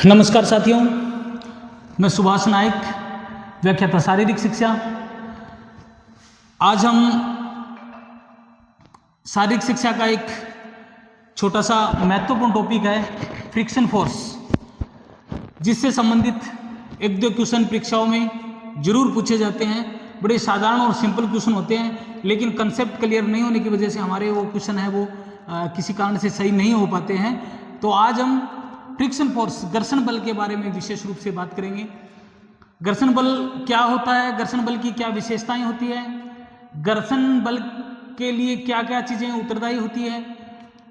नमस्कार साथियों, मैं सुभाष नायक, व्याख्याता शारीरिक शिक्षा। आज हम शारीरिक शिक्षा का एक छोटा सा महत्वपूर्ण टॉपिक है फ्रिक्शन फोर्स, जिससे संबंधित एक दो क्वेश्चन परीक्षाओं में जरूर पूछे जाते हैं। बड़े साधारण और सिंपल क्वेश्चन होते हैं, लेकिन कंसेप्ट क्लियर नहीं होने की वजह से हमारे वो क्वेश्चन है वो किसी कारण से सही नहीं हो पाते हैं। तो आज हम फ्रिक्शन फोर्स, घर्षण बल के बारे में विशेष रूप से बात करेंगे। घर्षण बल क्या होता है, घर्षण बल की क्या विशेषताएं होती है, घर्षण बल के लिए क्या क्या चीजें उत्तरदायी होती है,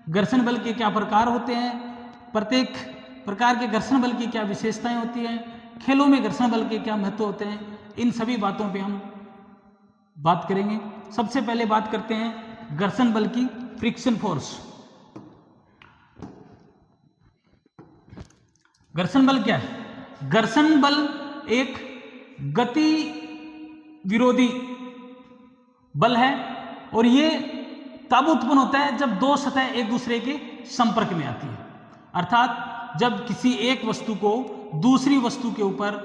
घर्षण बल के क्या प्रकार होते हैं, प्रत्येक प्रकार के घर्षण बल की क्या विशेषताएं होती हैं, खेलों में घर्षण बल के क्या महत्व होते हैं, इन सभी बातों पे हम बात करेंगे। सबसे पहले बात करते हैं घर्षण बल की, फ्रिक्शन फोर्स। घर्षण बल क्या है? घर्षण बल एक गति विरोधी बल है और ये तब उत्पन्न होता है जब दो सतह एक दूसरे के संपर्क में आती है। अर्थात जब किसी एक वस्तु को दूसरी वस्तु के ऊपर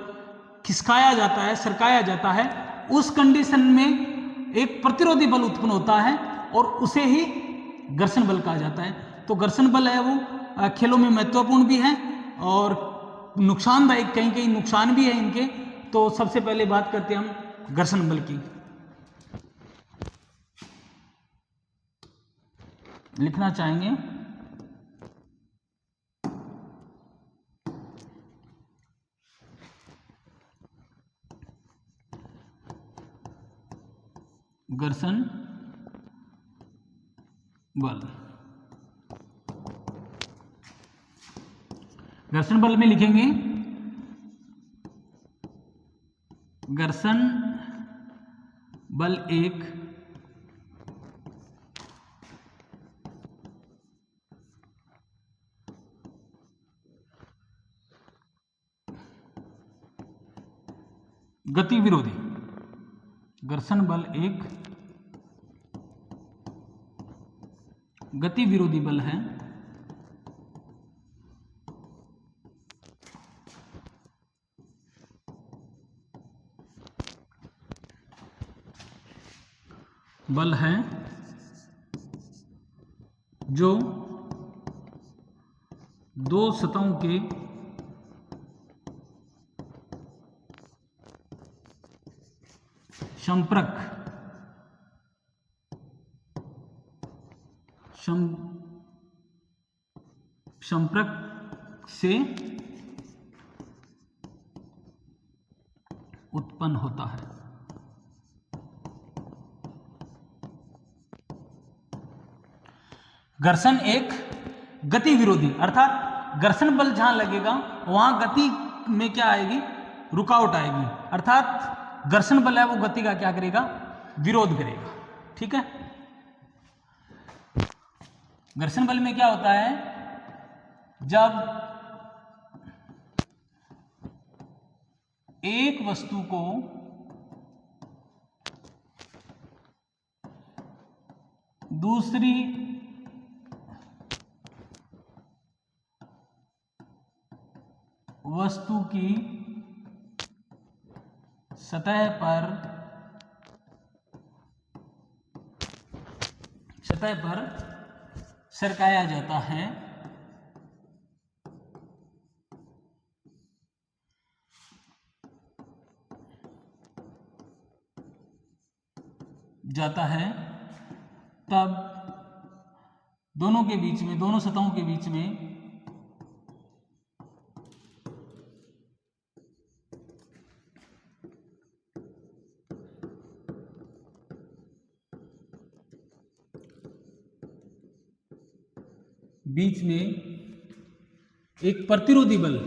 खिसकाया जाता है, सरकाया जाता है, उस कंडीशन में एक प्रतिरोधी बल उत्पन्न होता है और उसे ही घर्षण बल कहा जाता है। तो घर्षण बल है वो खेलों में महत्वपूर्ण भी है और नुकसानदायक, कहीं कहीं नुकसान भी है इनके। तो सबसे पहले बात करते हैं हम घर्षण बल की। लिखना चाहेंगे घर्षण बल। घर्षण बल में लिखेंगे घर्षण बल एक गति विरोधी, घर्षण बल एक गति विरोधी बल है जो दो सतहों के संपर्क से उत्पन्न होता है। घर्षण एक गति विरोधी, अर्थात घर्षण बल जहां लगेगा वहां गति में क्या आएगी? रुकावट आएगी। अर्थात घर्षण बल है वो गति का क्या करेगा? विरोध करेगा। ठीक है। घर्षण बल में क्या होता है? जब एक वस्तु को दूसरी वस्तु की सतह पर सरकाया जाता है तब दोनों के बीच में, दोनों सतहों के बीच में एक प्रतिरोधी बल,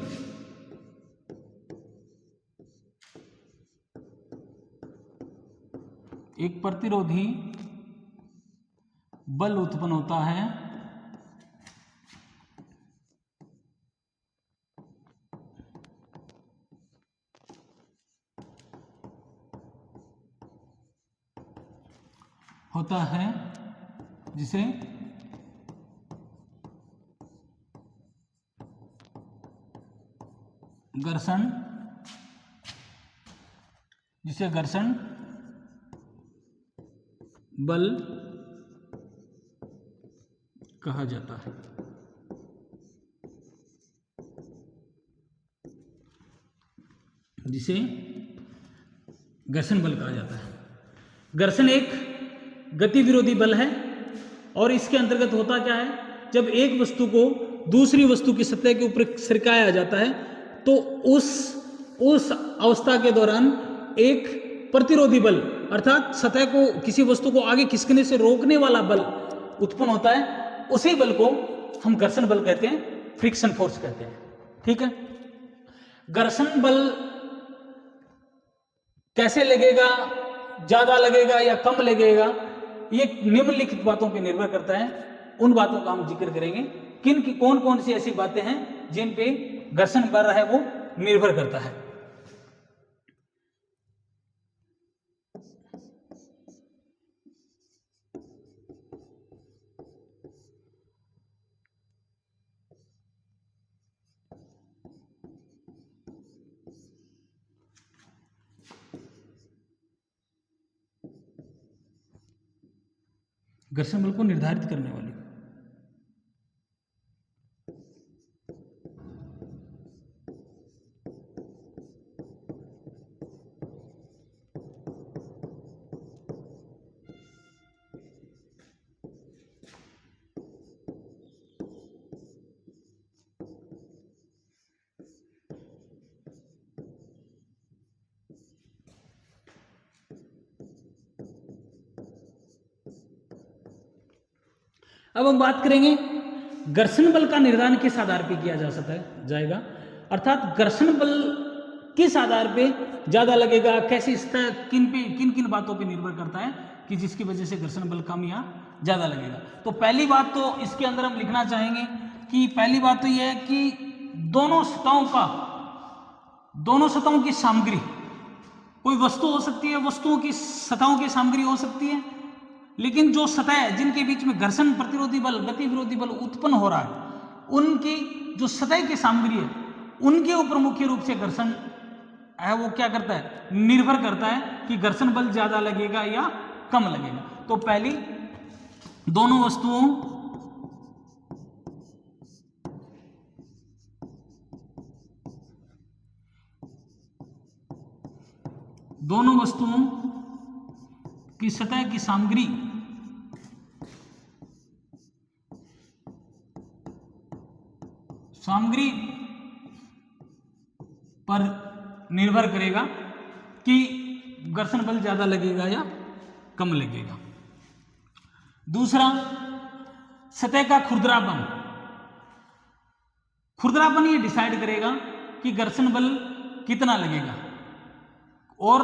उत्पन्न होता है जिसे घर्षण, जिसे घर्षण बल कहा जाता है। जिसे घर्षण बल कहा जाता है। घर्षण एक गति विरोधी बल है और इसके अंतर्गत होता क्या है, जब एक वस्तु को दूसरी वस्तु की सतह के ऊपर सरकाया जाता है तो उस अवस्था के दौरान एक प्रतिरोधी बल अर्थात सतह को, किसी वस्तु को आगे खिसकने से रोकने वाला बल उत्पन्न होता है। उसी बल को हम घर्षण बल कहते हैं, फ्रिक्शन फोर्स कहते हैं। ठीक है, घर्षण बल कैसे लगेगा, ज्यादा लगेगा या कम लगेगा, ये निम्नलिखित बातों पर निर्भर करता है। उन बातों का हम जिक्र करेंगे, कौन कौन सी ऐसी बातें हैं जिन पे घर्षण बल है वो निर्भर करता है। घर्षण बल को निर्धारित करने वाली अब हम बात करेंगे घर्षण बल का निर्धारण किस आधार पर किया जा सकता है जाएगा, अर्थात घर्षण बल किस आधार पे ज्यादा लगेगा, कैसी स्तर, किन किन बातों पे निर्भर करता है कि जिसकी वजह से घर्षण बल कम या ज्यादा लगेगा। तो पहली बात तो इसके अंदर हम लिखना चाहेंगे कि पहली बात तो यह है कि दोनों सतहों की सामग्री, कोई वस्तु हो सकती है, वस्तुओं की सतहों की सामग्री हो सकती है, लेकिन जो सतह है जिनके बीच में घर्षण प्रतिरोधी बल, गति विरोधी बल उत्पन्न हो रहा है, उनकी जो सतह की सामग्री है उनके ऊपर मुख्य रूप से घर्षण है वो क्या करता है, निर्भर करता है कि घर्षण बल ज्यादा लगेगा या कम लगेगा। तो पहली, दोनों वस्तुओं की सतह की सामग्री पर निर्भर करेगा कि घर्षण बल ज्यादा लगेगा या कम लगेगा। दूसरा, सतह का खुरदरापन ये डिसाइड करेगा कि घर्षण बल कितना लगेगा और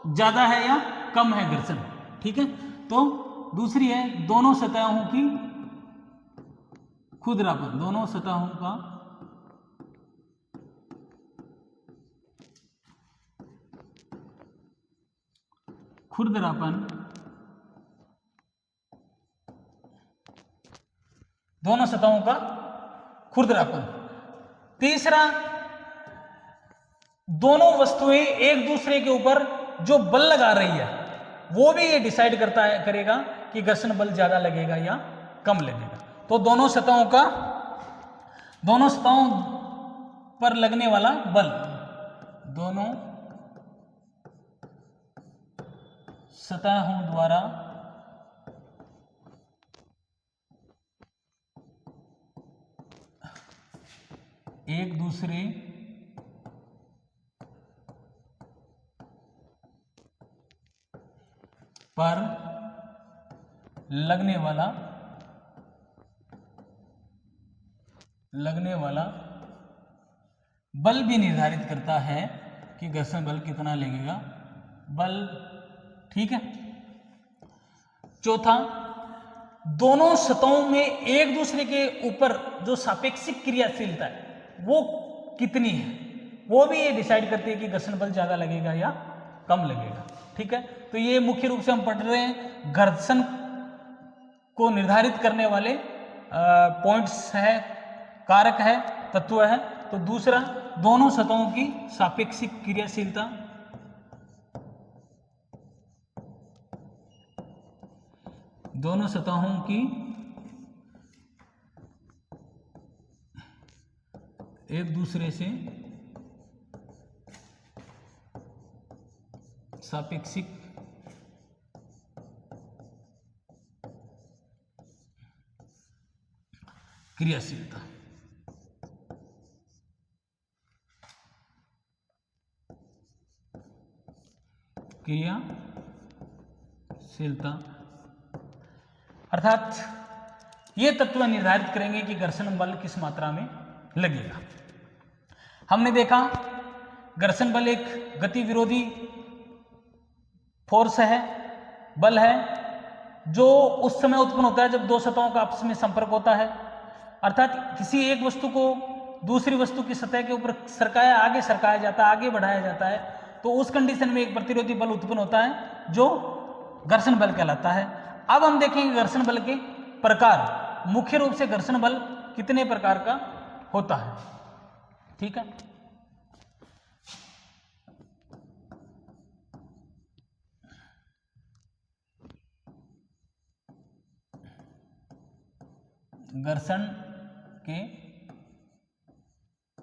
ज्यादा है या कम है घर्षण। ठीक है, तो दूसरी है दोनों सतहों की खुरदरापन, दोनों सतहों का खुरदरापन, दोनों सतहों का खुरदरापन। तीसरा, दोनों वस्तुएं एक दूसरे के ऊपर जो बल लगा रही है वो भी ये डिसाइड करेगा कि घर्षण बल ज्यादा लगेगा या कम लगेगा। तो दोनों सतहों पर लगने वाला बल, दोनों सतहों द्वारा एक दूसरे पर लगने वाला बल भी निर्धारित करता है कि घर्षण बल कितना लगेगा बल। ठीक है। चौथा, दोनों सतहों में एक दूसरे के ऊपर जो सापेक्षिक क्रियाशीलता है वो कितनी है, वो भी ये डिसाइड करती है कि घर्षण बल ज्यादा लगेगा या कम लगेगा। ठीक है, तो ये मुख्य रूप से हम पढ़ रहे हैं घर्षण को निर्धारित करने वाले पॉइंट्स है, कारक है, तत्व है। तो दूसरा दोनों सतहों की सापेक्षिक क्रियाशीलता, दोनों सतहों की एक दूसरे से सापेक्षिक क्रियाशीलता, क्रियाशीलता अर्थात ये तत्व निर्धारित करेंगे कि घर्षण बल किस मात्रा में लगेगा। हमने देखा घर्षण बल एक गति विरोधी फोर्स है, बल है, जो उस समय उत्पन्न होता है जब दो सतहों का आपस में संपर्क होता है। अर्थात किसी एक वस्तु को दूसरी वस्तु की सतह के ऊपर आगे सरकाया जाता है, आगे बढ़ाया जाता है, तो उस कंडीशन में एक प्रतिरोधी बल उत्पन्न होता है जो घर्षण बल कहलाता है। अब हम देखेंगे घर्षण बल के प्रकार। मुख्य रूप से घर्षण बल कितने प्रकार का होता है, ठीक है। घर्षण के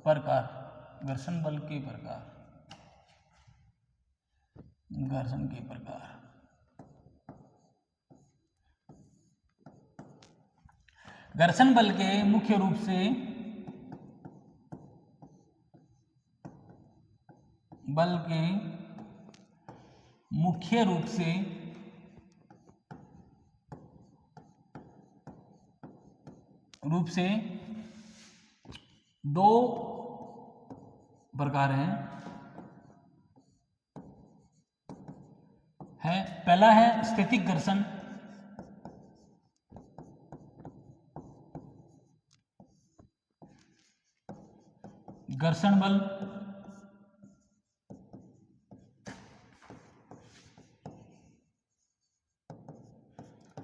प्रकार, घर्षण बल के प्रकार, घर्षण के प्रकार। घर्षण बल के मुख्य रूप से दो प्रकार हैं। पहला है स्थैतिक घर्षण, घर्षण बल,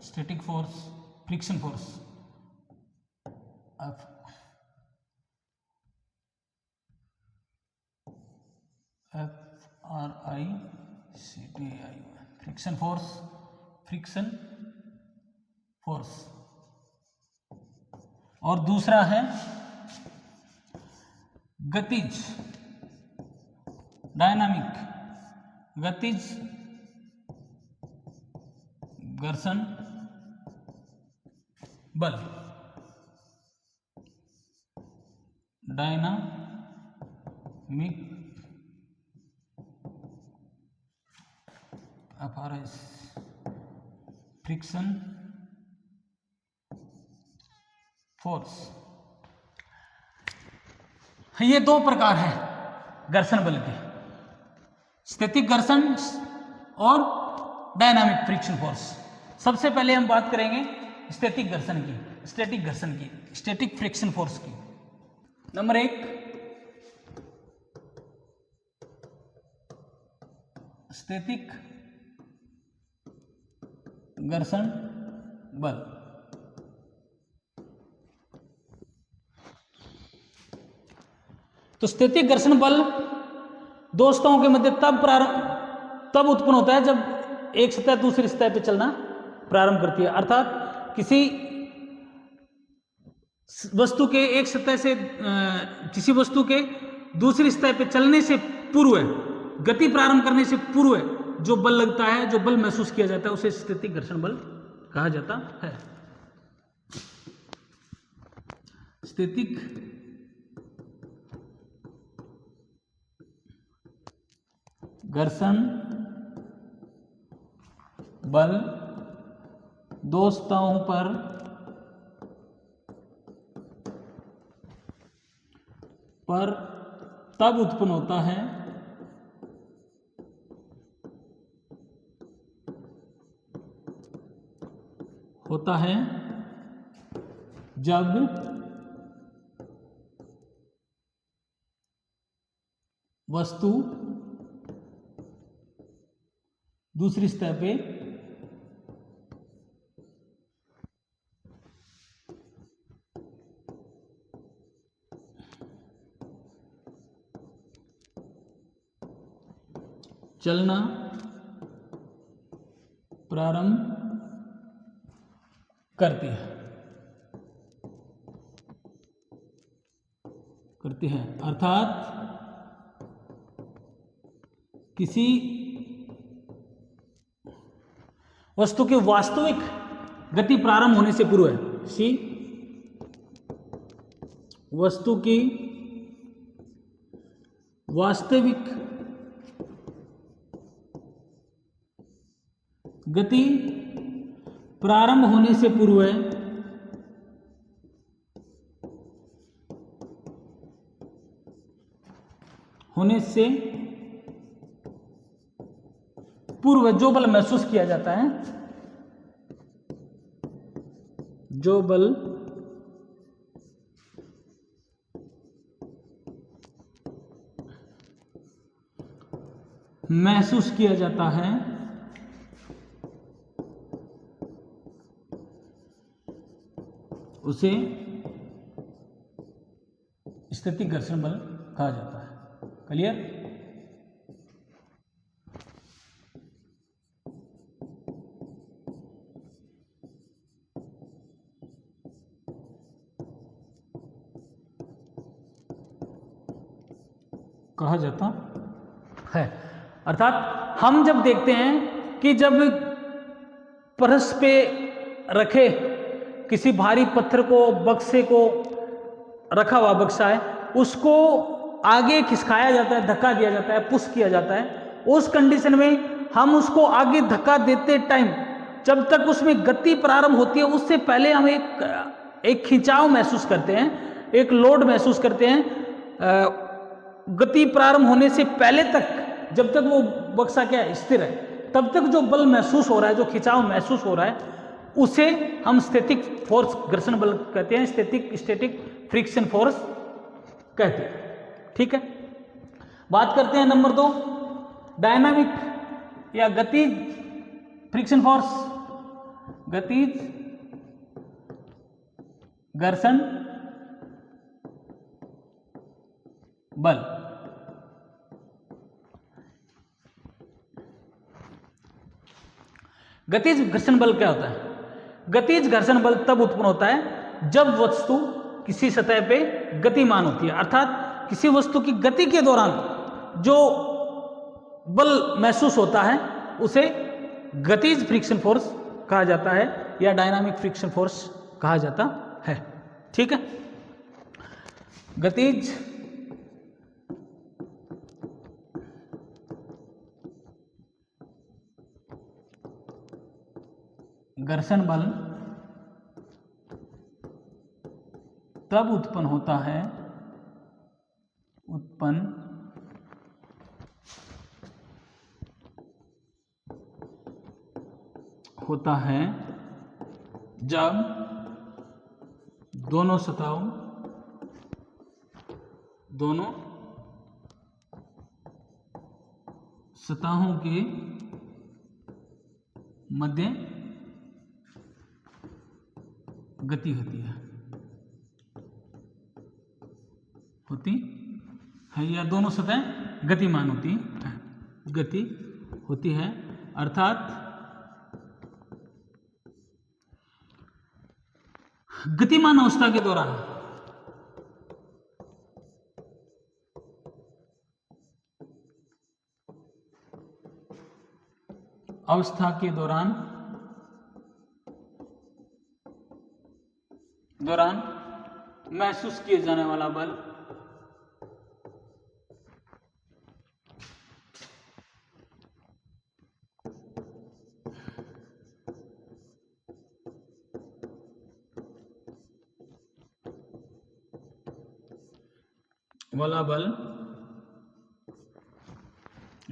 static force, friction force, FRICTI, friction force. और दूसरा है गतिज, डायनामिक, गतिज घर्षण बल, डायनामिक फ्रिक्शन फोर्स। ये दो प्रकार हैं घर्षण बल के, स्थैतिक घर्षण और डायनामिक फ्रिक्शन फोर्स। सबसे पहले हम बात करेंगे स्थैतिक घर्षण की, स्टैटिक फ्रिक्शन फोर्स की। नंबर 1, स्थैतिक घर्षण बल। तो स्थैतिक घर्षण बल दो सतहों के मध्य तब उत्पन्न होता है जब एक सतह दूसरी सतह पे चलना प्रारंभ करती है। अर्थात किसी वस्तु के एक सतह से किसी वस्तु के दूसरी सतह पे चलने से पूर्व, गति प्रारंभ करने से पूर्व जो बल लगता है, जो बल महसूस किया जाता है, उसे स्थैतिक घर्षण बल कहा जाता है। स्थैतिक घर्षण बल दो सतहों पर तब उत्पन्न होता है जब वस्तु दूसरी सतह पे चलना प्रारंभ करती है अर्थात किसी वस्तु की वास्तविक गति प्रारंभ होने से पूर्व है। सी वस्तु की वास्तविक गति प्रारंभ होने से पूर्व है जो बल महसूस किया जाता है, जो बल महसूस किया जाता है उसे स्थैतिक घर्षण बल कहा जाता है। क्लियर? कहा जाता है। अर्थात हम जब देखते हैं कि जब फर्श पे रखे किसी भारी पत्थर को, बक्से को, रखा हुआ बक्सा है, उसको आगे खिसकाया जाता है, धक्का दिया जाता है, पुश किया जाता है। उस कंडीशन में हम उसको आगे धक्का देते टाइम जब तक उसमें गति प्रारंभ होती है उससे पहले हम एक खिंचाव महसूस करते हैं, एक लोड महसूस करते हैं। गति प्रारंभ होने से पहले तक, जब तक वो बक्सा क्या स्थिर है, तब तक जो बल महसूस हो रहा है, जो खिंचाव महसूस हो रहा है, उसे हम स्थैतिक फोर्स घर्षण बल कहते हैं, स्टैटिक फ्रिक्शन फोर्स कहते हैं। ठीक है, बात करते हैं नंबर 2, डायनामिक या गतिज फ्रिक्शन फोर्स, गतिज घर्षण बल। गतिज घर्षण बल क्या होता है? गतिज घर्षण बल तब उत्पन्न होता है जब वस्तु किसी सतह पे गतिमान होती है, अर्थात किसी वस्तु की गति के दौरान जो बल महसूस होता है उसे गतिज फ्रिक्शन फोर्स कहा जाता है या डायनामिक फ्रिक्शन फोर्स कहा जाता है। ठीक है, गतिज घर्षण बल तब उत्पन्न होता है जब दोनों सतहों के मध्य गति होती है या दोनों सतह गतिमान होती है, अर्थात गतिमान अवस्था के दौरान महसूस किए जाने वाला बल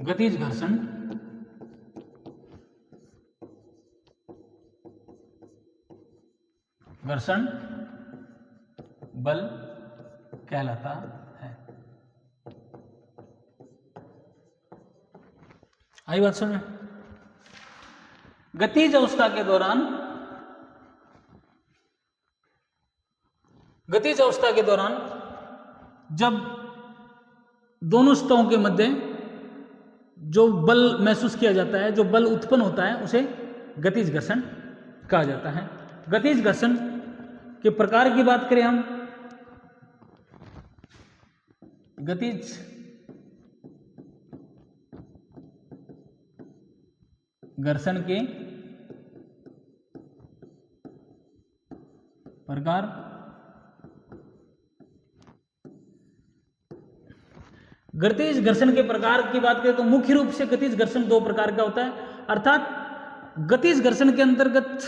गतिज घर्षण बल कहलाता है। आई बात समझ में? गतिज अवस्था के दौरान जब दोनों सतहों के मध्य जो बल महसूस किया जाता है, जो बल उत्पन्न होता है, उसे गतिज घर्षण कहा जाता है। गतिज घर्षण के प्रकार की बात करें हम, गतिज घर्षण के प्रकार, गतिज घर्षण के प्रकार की बात करें तो मुख्य रूप से गतिज घर्षण दो प्रकार का होता है। अर्थात गतिज घर्षण के अंतर्गत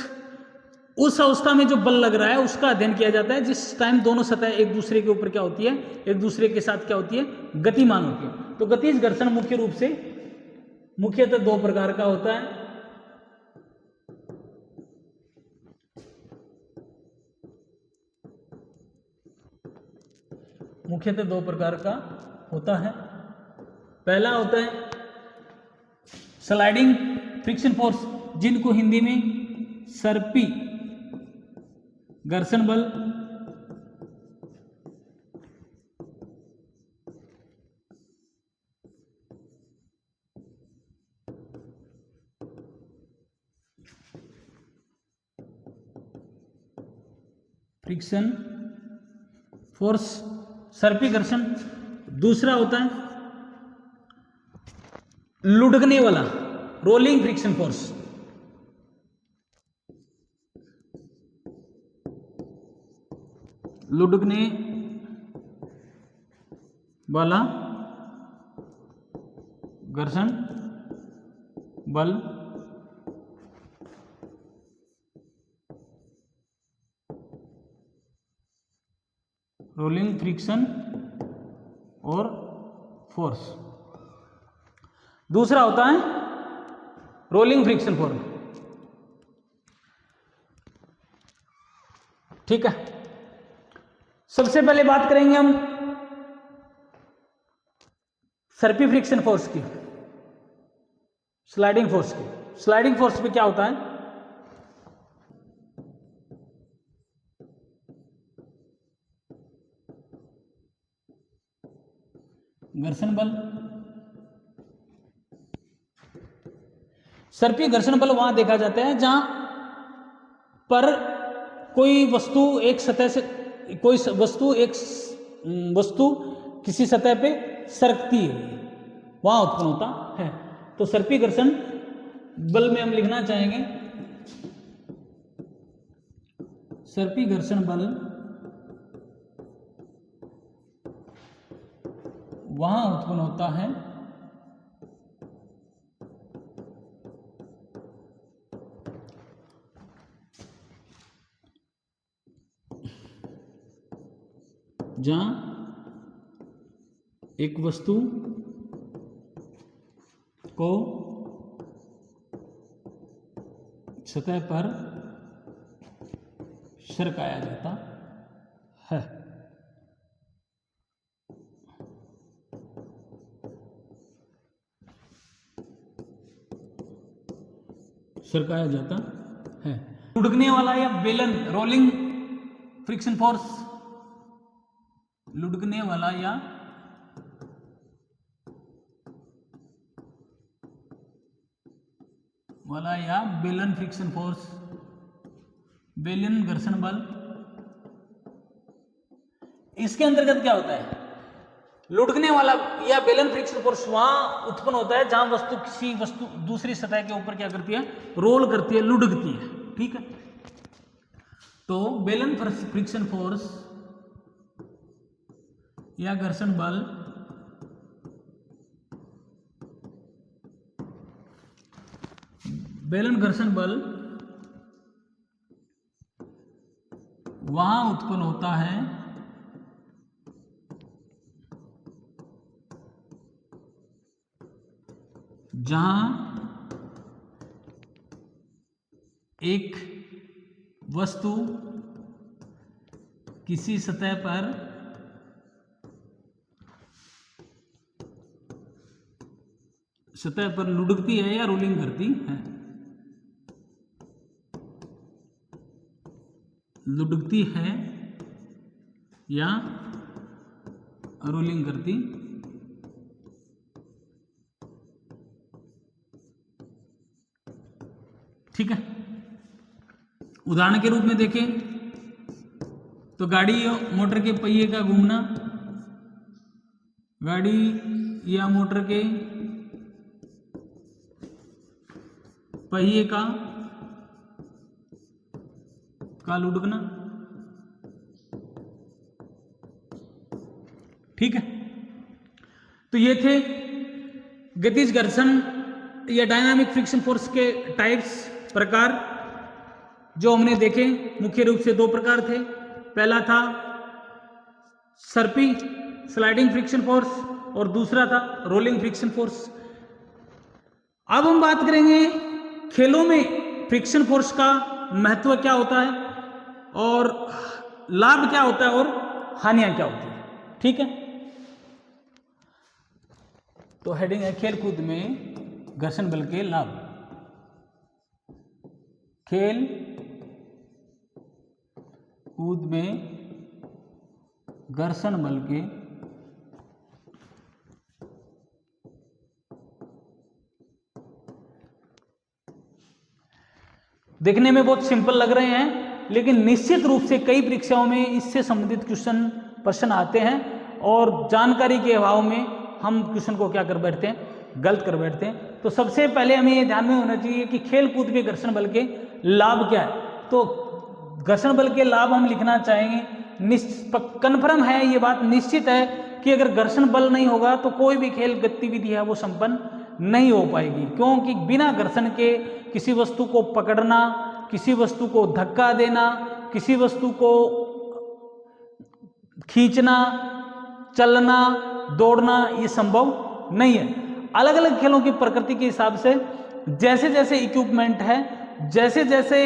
उस अवस्था में जो बल लग रहा है उसका अध्ययन किया जाता है जिस टाइम दोनों सतह एक दूसरे के ऊपर क्या होती है, एक दूसरे के साथ क्या होती है, गतिमान होती है। तो गतिज घर्षण मुख्य रूप से मुख्यतः दो प्रकार का होता है। मुख्यतः दो प्रकार का होता है। पहला होता है स्लाइडिंग फ्रिक्शन फोर्स, जिनको हिंदी में सर्पी घर्षण बल, फ्रिक्शन फोर्स, सर्पी घर्षण। दूसरा होता है लुढ़कने वाला, रोलिंग फ्रिक्शन फोर्स। लुढ़कने वाला घर्षण बल, रोलिंग फ्रिक्शन और फोर्स। दूसरा होता है रोलिंग फ्रिक्शन फोर्स। ठीक है, सबसे पहले बात करेंगे हम सर्पी फ्रिक्शन फोर्स की, स्लाइडिंग फोर्स की। स्लाइडिंग फोर्स में क्या होता है, घर्षण बल। सर्पी घर्षण बल वहां देखा जाता है जहां पर कोई वस्तु एक सतह से, कोई वस्तु किसी सतह पे सरकती है, वहां उत्पन्न होता है। तो सर्पी घर्षण बल में हम लिखना चाहेंगे सर्पी घर्षण बल वहां उत्पन्न होता है जहां एक वस्तु को सतह पर सरकाया जाता है। सरकाया जाता है। लुढ़कने वाला या बेलन, रोलिंग फ्रिक्शन फोर्स, लुढ़कने वाला या बेलन फ्रिक्शन फोर्स, बेलन घर्षण बल। इसके अंतर्गत क्या होता है, लुढ़कने वाला या बेलन फ्रिक्शन फोर्स वहां उत्पन्न होता है जहां वस्तु किसी वस्तु दूसरी सतह के ऊपर क्या करती है, रोल करती है, लुढ़कती है। ठीक है, तो बेलन फ्रिक्शन फोर्स या घर्षण बल बेलन घर्षण बल वहां उत्पन्न होता है जहां एक वस्तु किसी सतह पर लुढ़कती है या रोलिंग करती है, लुढ़कती है या रोलिंग करती ठीक है। उदाहरण के रूप में देखें तो गाड़ी या मोटर के पहिए का घूमना, गाड़ी या मोटर के पहिए का लुढ़कना, ठीक है। तो ये थे गतिज घर्षण या डायनामिक फ्रिक्शन फोर्स के टाइप्स, प्रकार जो हमने देखे। मुख्य रूप से दो प्रकार थे। पहला था सर्पी स्लाइडिंग फ्रिक्शन फोर्स और दूसरा था रोलिंग फ्रिक्शन फोर्स। अब हम बात करेंगे खेलों में फ्रिक्शन फोर्स का महत्व क्या होता है और लाभ क्या होता है और हानियां क्या होती है, ठीक है। तो हेडिंग है खेल कूद में घर्षण बल के लाभ। खेल कूद में घर्षण बल के देखने में बहुत सिंपल लग रहे हैं, लेकिन निश्चित रूप से कई परीक्षाओं में इससे संबंधित क्वेश्चन प्रश्न आते हैं और जानकारी के अभाव में हम क्वेश्चन को क्या कर बैठते हैं, गलत कर बैठते हैं। तो सबसे पहले हमें ये ध्यान में होना चाहिए कि खेल कूद के घर्षण बल के लाभ क्या है। तो घर्षण बल के लाभ हम लिखना चाहेंगे, कन्फर्म है, ये बात निश्चित है कि अगर घर्षण बल नहीं होगा तो कोई भी खेल गतिविधि है वो संपन्न नहीं हो पाएगी। क्योंकि बिना घर्षण के किसी वस्तु को पकड़ना, किसी वस्तु को धक्का देना, किसी वस्तु को खींचना, चलना, दौड़ना ये संभव नहीं है। अलग अलग खेलों की प्रकृति के हिसाब से जैसे जैसे इक्विपमेंट है, जैसे जैसे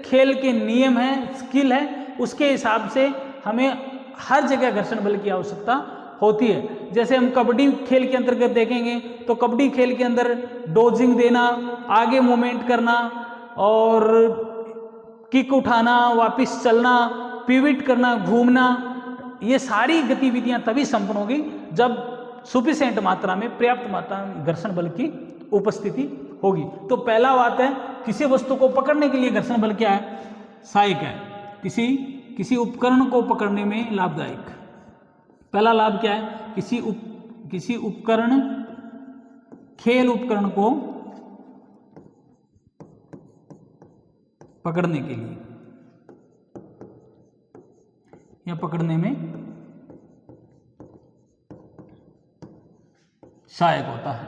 खेल के नियम हैं, स्किल है, उसके हिसाब से हमें हर जगह घर्षण बल की आवश्यकता होती है। जैसे हम कबड्डी खेल के अंतर्गत देखेंगे तो कबड्डी खेल के अंदर डोजिंग देना, आगे मूवमेंट करना और किक उठाना, वापस चलना, पिविट करना, घूमना, ये सारी गतिविधियां तभी संपन्न होगी जब सुफिशिएंट मात्रा में, पर्याप्त मात्रा में घर्षण बल की उपस्थिति होगी। तो पहला बात है, किसी वस्तु को पकड़ने के लिए घर्षण बल क्या है, सहायक है, किसी उपकरण को पकड़ने में लाभदायक। पहला लाभ क्या है, किसी उपकरण, खेल उपकरण को पकड़ने के लिए या पकड़ने में सहायक होता है,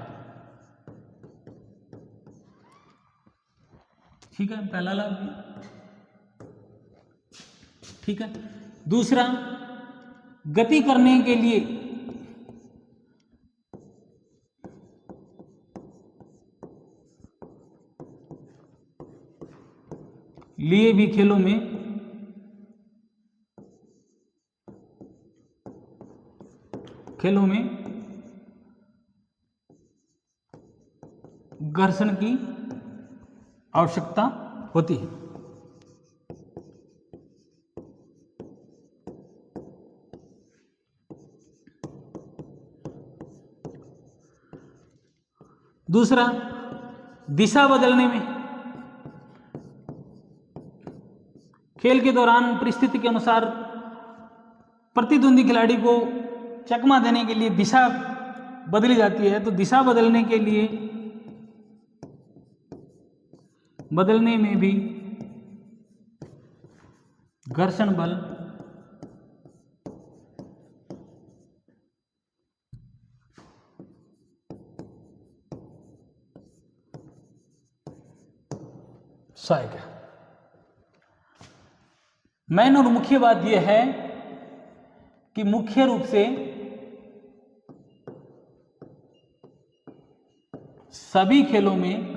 ठीक है, पहला लाभ। ठीक है। दूसरा, गति करने के लिए भी खेलों में घर्षण की आवश्यकता होती है। दूसरा, दिशा बदलने में, खेल के दौरान परिस्थिति के अनुसार प्रतिद्वंदी खिलाड़ी को चकमा देने के लिए दिशा बदली जाती है। तो दिशा बदलने में भी घर्षण बल सहायक है। मेन और मुख्य बात यह है कि मुख्य रूप से सभी खेलों में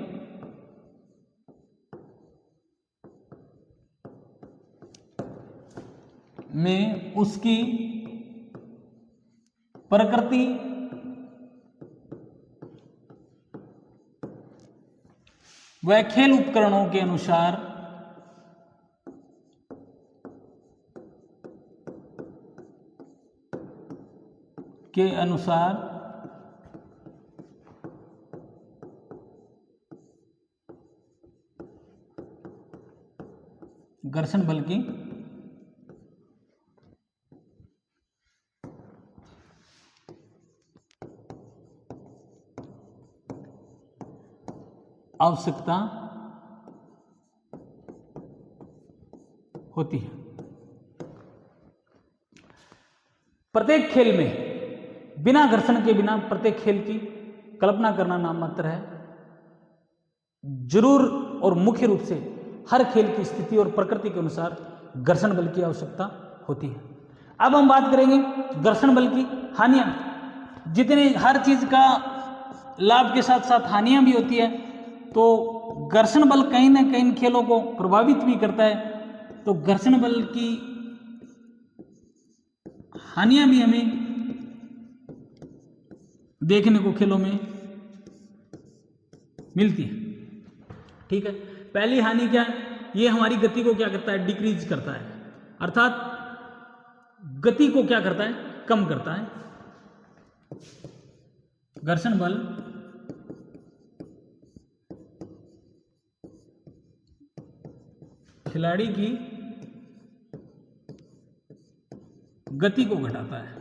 उसकी प्रकृति, वह खेल उपकरणों के अनुसार घर्षण बल की आवश्यकता होती है। प्रत्येक खेल में बिना घर्षण के बिना प्रत्येक खेल की कल्पना करना नाम मात्र है। जरूर और मुख्य रूप से हर खेल की स्थिति और प्रकृति के अनुसार घर्षण बल की आवश्यकता होती है। अब हम बात करेंगे घर्षण बल की हानियां। जितने हर चीज का लाभ के साथ साथ हानियां भी होती है, तो घर्षण बल कहीं ना कहीं खेलों को प्रभावित भी करता है। तो घर्षण बल की हानियां भी हमें देखने को खेलों में मिलती है। ठीक है, पहली हानि क्या है? ये हमारी गति को क्या करता है? डिक्रीज करता है, अर्थात गति को क्या करता है? कम करता है। घर्षण बल खिलाड़ी की गति को घटाता है।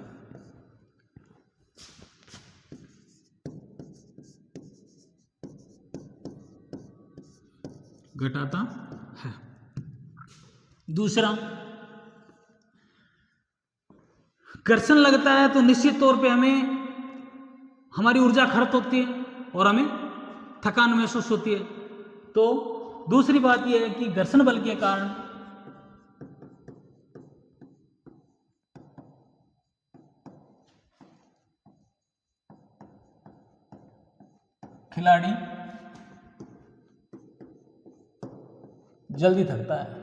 घटाता है। दूसरा, घर्षण लगता है तो निश्चित तौर पे हमें हमारी ऊर्जा खर्च होती है और हमें थकान महसूस होती है। तो दूसरी बात यह है कि घर्षण बल के कारण खिलाड़ी जल्दी थकता है।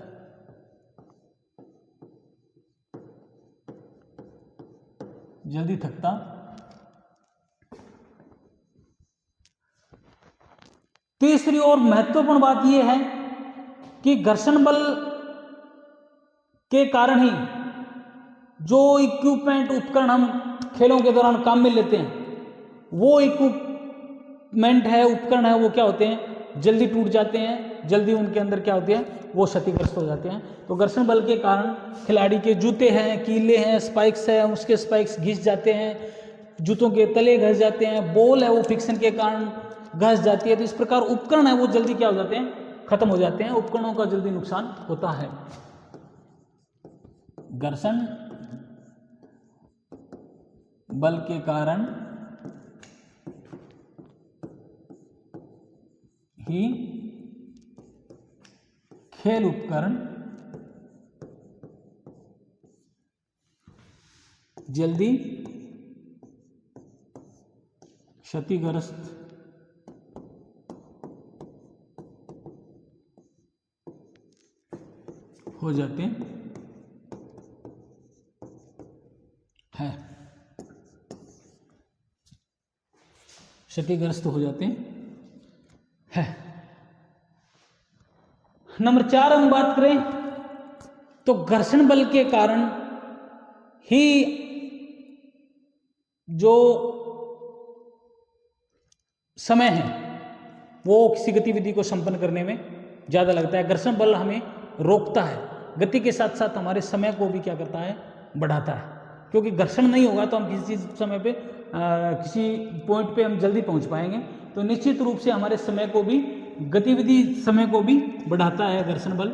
जल्दी थकता तीसरी और महत्वपूर्ण बात यह है कि घर्षण बल के कारण ही जो इक्विपमेंट उपकरण हम खेलों के दौरान काम में लेते हैं, वो इक्विपमेंट है, उपकरण है, वो क्या होते हैं? जल्दी टूट जाते हैं, जल्दी उनके अंदर क्या होते हैं? वो क्षतिग्रस्त हो जाते हैं। तो घर्षण बल के कारण खिलाड़ी के जूते हैं, कीले हैं, स्पाइक्स हैं, उसके स्पाइक्स घिस जाते हैं, जूतों के तले घस जाते हैं, बॉल है वो फ्रिक्शन के कारण घस जाती है। तो इस प्रकार उपकरण है वो जल्दी क्या हो जाते हैं? खत्म हो जाते हैं। उपकरणों का जल्दी नुकसान होता है। घर्षण बल के कारण ही खेल उपकरण जल्दी क्षतिग्रस्त हो जाते हैं, क्षतिग्रस्त हो जाते हैं। नंबर 4 हम बात करें तो घर्षण बल के कारण ही जो समय है वो किसी गतिविधि को संपन्न करने में ज्यादा लगता है। घर्षण बल हमें रोकता है, गति के साथ साथ हमारे समय को भी क्या करता है? बढ़ाता है। क्योंकि घर्षण नहीं होगा तो हम किसी समय पे किसी पॉइंट पे हम जल्दी पहुंच पाएंगे। तो निश्चित रूप से हमारे समय को भी, गतिविधि समय को भी बढ़ाता है घर्षण बल।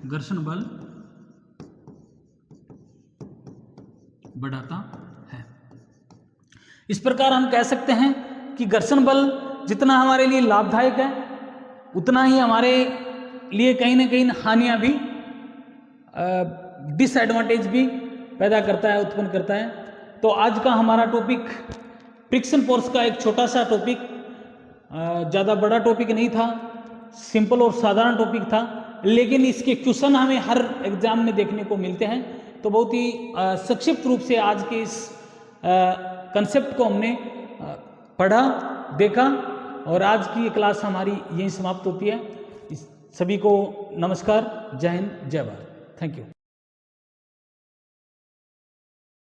घर्षण बल बढ़ाता है। इस प्रकार हम कह सकते हैं कि घर्षण बल जितना हमारे लिए लाभदायक है, उतना ही हमारे लिए कहीं ना कहीं हानियां भी, डिसएडवांटेज भी पैदा करता है, उत्पन्न करता है। तो आज का हमारा टॉपिक फ्रिक्शन फोर्स का एक छोटा सा टॉपिक, ज़्यादा बड़ा टॉपिक नहीं था, सिंपल और साधारण टॉपिक था, लेकिन इसके क्वेश्चन हमें हर एग्जाम में देखने को मिलते हैं। तो बहुत ही संक्षिप्त रूप से आज के इस कंसेप्ट को हमने पढ़ा, देखा, और आज की क्लास हमारी यहीं समाप्त होती है। सभी को नमस्कार, जय हिंद, जय भारत, थैंक यू।